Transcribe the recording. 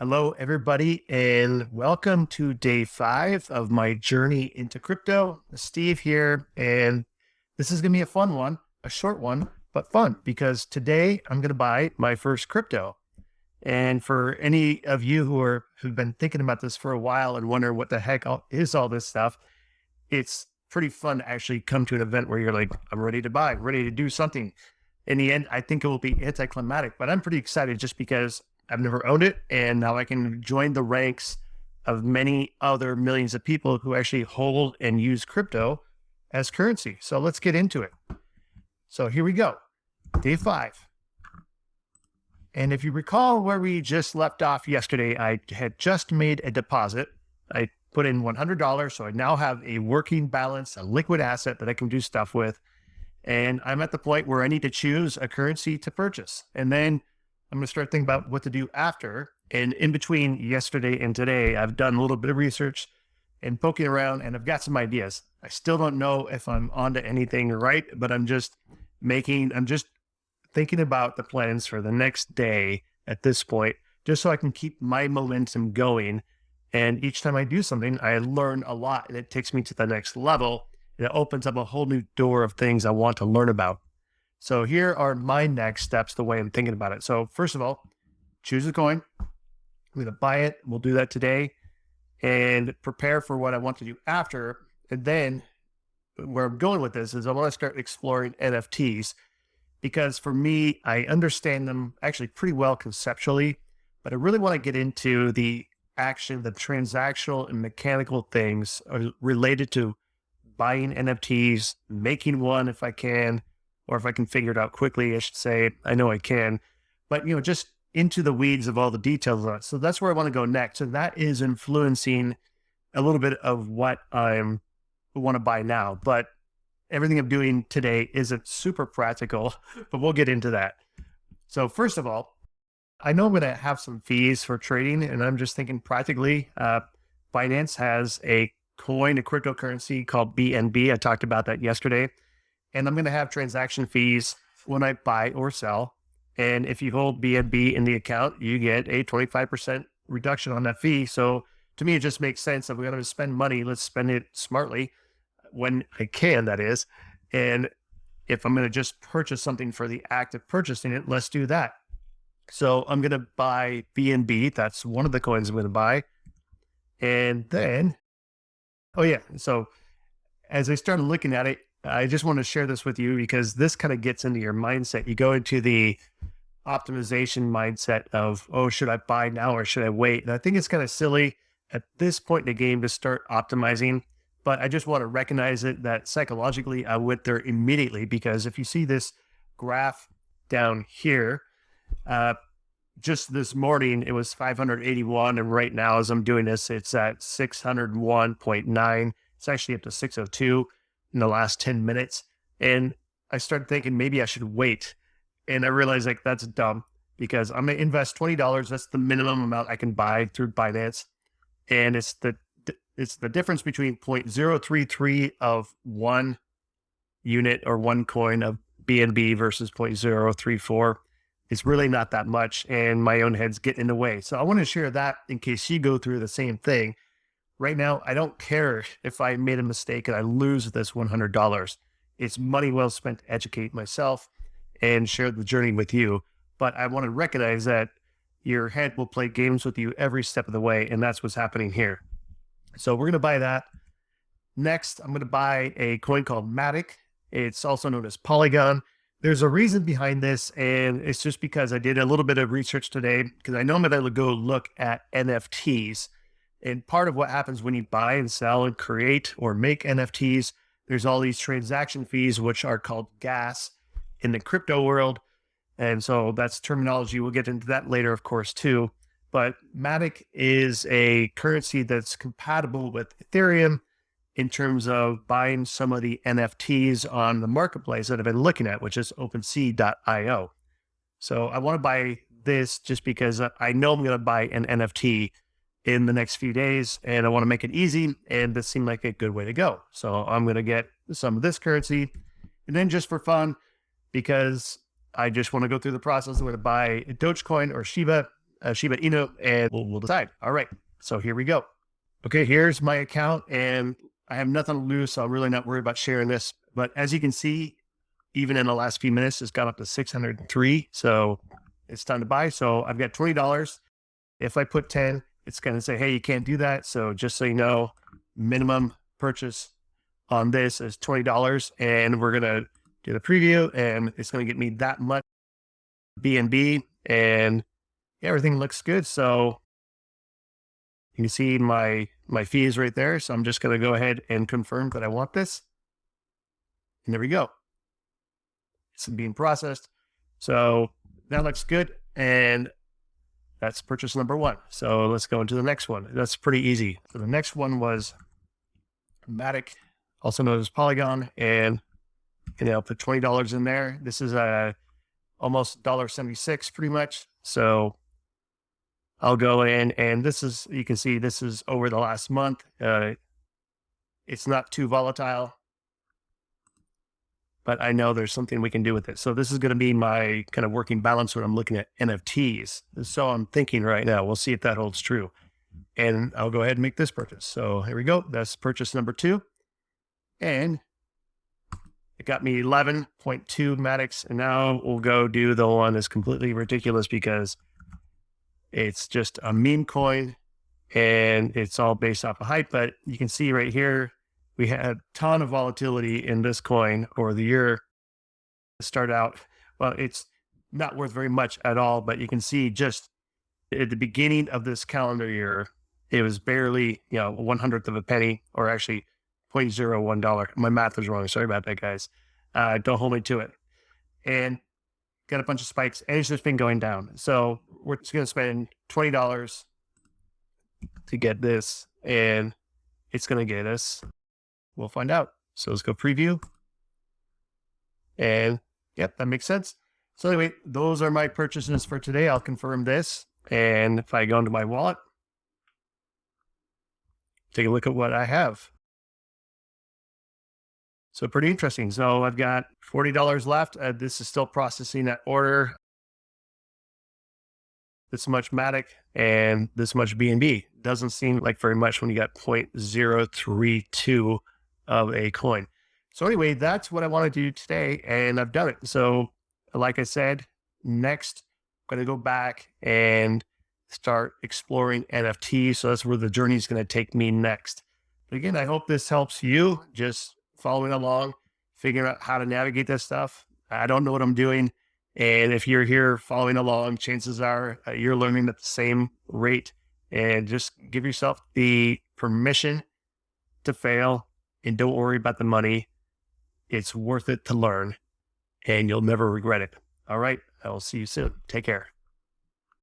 Hello, everybody, and welcome to day 5 of my journey into crypto. Steve here, and this is going to be a fun one, a short one, but fun because today I'm going to buy my first crypto. And for any of you who've been thinking about this for a while and wonder what the heck is all this stuff, it's pretty fun to actually come to an event where you're like, I'm ready to buy, ready to do something. In the end, I think it will be anticlimactic, but I'm pretty excited just because I've never owned it. And now I can join the ranks of many other millions of people who actually hold and use crypto as currency. So let's get into it. So here we go, day 5. And if you recall where we just left off yesterday, I had just made a deposit. I put in $100. So I now have a working balance, a liquid asset that I can do stuff with. And I'm at the point where I need to choose a currency to purchase. And then I'm going to start thinking about what to do after. And in between yesterday and today, I've done a little bit of research and poking around, and I've got some ideas. I still don't know if I'm onto anything right, but I'm just thinking about the plans for the next day at this point, just so I can keep my momentum going. And each time I do something, I learn a lot and it takes me to the next level. And it opens up a whole new door of things I want to learn about. So here are my next steps, the way I'm thinking about it. So first of all, choose a coin. I'm going to buy it. We'll do that today and prepare for what I want to do after. And then where I'm going with this is I want to start exploring NFTs because for me, I understand them actually pretty well conceptually, but I really want to get into the action, the transactional and mechanical things related to buying NFTs, making one if I can, or if I can figure it out quickly, I should say. I know I can, but just into the weeds of all the details of it. So that's where I want to go next. And that is influencing a little bit of what I want to buy now. But everything I'm doing today isn't super practical, but we'll get into that. So first of all, I know I'm going to have some fees for trading, and I'm just thinking practically, Binance has a cryptocurrency called BNB. I talked about that yesterday. And I'm going to have transaction fees when I buy or sell. And if you hold BNB in the account, you get a 25% reduction on that fee. So to me, it just makes sense. If we're going to spend money, let's spend it smartly when I can, that is. And if I'm going to just purchase something for the act of purchasing it, let's do that. So I'm going to buy BNB. That's one of the coins I'm going to buy. And then, oh yeah. So as I started looking at it, I just want to share this with you because this kind of gets into your mindset. You go into the optimization mindset of, oh, should I buy now or should I wait? And I think it's kind of silly at this point in the game to start optimizing, but I just want to recognize it that psychologically I went there immediately because if you see this graph down here, just this morning it was 581. And right now, as I'm doing this, it's at 601.9. It's actually up to 602 in the last 10 minutes. And I started thinking maybe I should wait. And I realized like that's dumb because I'm going to invest $20. That's the minimum amount I can buy through Binance. And it's the difference between 0.033 of one unit or one coin of BNB versus 0.034. It's really not that much. And my own head's getting in the way. So I want to share that in case you go through the same thing. Right now, I don't care if I made a mistake and I lose this $100. It's money well spent to educate myself and share the journey with you. But I want to recognize that your head will play games with you every step of the way. And that's what's happening here. So we're going to buy that. Next, I'm going to buy a coin called Matic. It's also known as Polygon. There's a reason behind this, and it's just because I did a little bit of research today because I know I'm going to go look at NFTs. And part of what happens when you buy and sell and create or make NFTs, there's all these transaction fees, which are called gas in the crypto world. And so that's terminology. We'll get into that later, of course, too. But Matic is a currency that's compatible with Ethereum in terms of buying some of the NFTs on the marketplace that I've been looking at, which is OpenSea.io. So I want to buy this just because I know I'm going to buy an NFT in the next few days, and I want to make it easy, and this seemed like a good way to go. So I'm going to get some of this currency, and then just for fun, because I just want to go through the process, I'm going to buy Dogecoin or Shiba. Shiba Inu, and we'll decide. All right. So here we go. Okay, here's my account, and I have nothing to lose, so I'm really not worried about sharing this. But as you can see, even in the last few minutes, it's got up to 603. So it's time to buy. So I've got $20. If I put 10, it's going to say, hey, you can't do that. So just so you know, minimum purchase on this is $20. And we're going to do the preview, and it's going to get me that much BNB, and everything looks good. So you can see my fees right there. So I'm just going to go ahead and confirm that I want this. And there we go. It's being processed. So that looks good. And that's purchase number one. So let's go into the next one. That's pretty easy. So the next one was Matic, also known as Polygon. And I'll put $20 in there. This is almost $1.76 pretty much. So I'll go in, and this is, you can see this is over the last month. It's not too volatile, but I know there's something we can do with it. So this is going to be my kind of working balance when I'm looking at NFTs. So I'm thinking right now, we'll see if that holds true. And I'll go ahead and make this purchase. So here we go. That's purchase number 2. And it got me 11.2 Matics. And now we'll go do the one that's completely ridiculous because it's just a meme coin and it's all based off of hype. But you can see right here, we had a ton of volatility in this coin over the year. Start out, well, it's not worth very much at all, but you can see just at the beginning of this calendar year, it was barely, 1/100th of a penny, or actually $0.01. My math was wrong. Sorry about that, guys. Don't hold me to it. And got a bunch of spikes, and it's just been going down. So we're just going to spend $20 to get this, and it's going to get us, we'll find out. So let's go preview. And yep, that makes sense. So anyway, those are my purchases for today. I'll confirm this. And if I go into my wallet, take a look at what I have. So pretty interesting. So I've got $40 left. This is still processing that order. This much Matic and this much BNB. Doesn't seem like very much when you got 0.032 of a coin. So anyway, that's what I want to do today, and I've done it. So like I said, next, I'm going to go back and start exploring NFTs. So that's where the journey is going to take me next. But again, I hope this helps you just following along, figuring out how to navigate this stuff. I don't know what I'm doing. And if you're here following along, chances are you're learning at the same rate. And just give yourself the permission to fail, and don't worry about the money. It's worth it to learn, and you'll never regret it. All right. I will see you soon. Take care.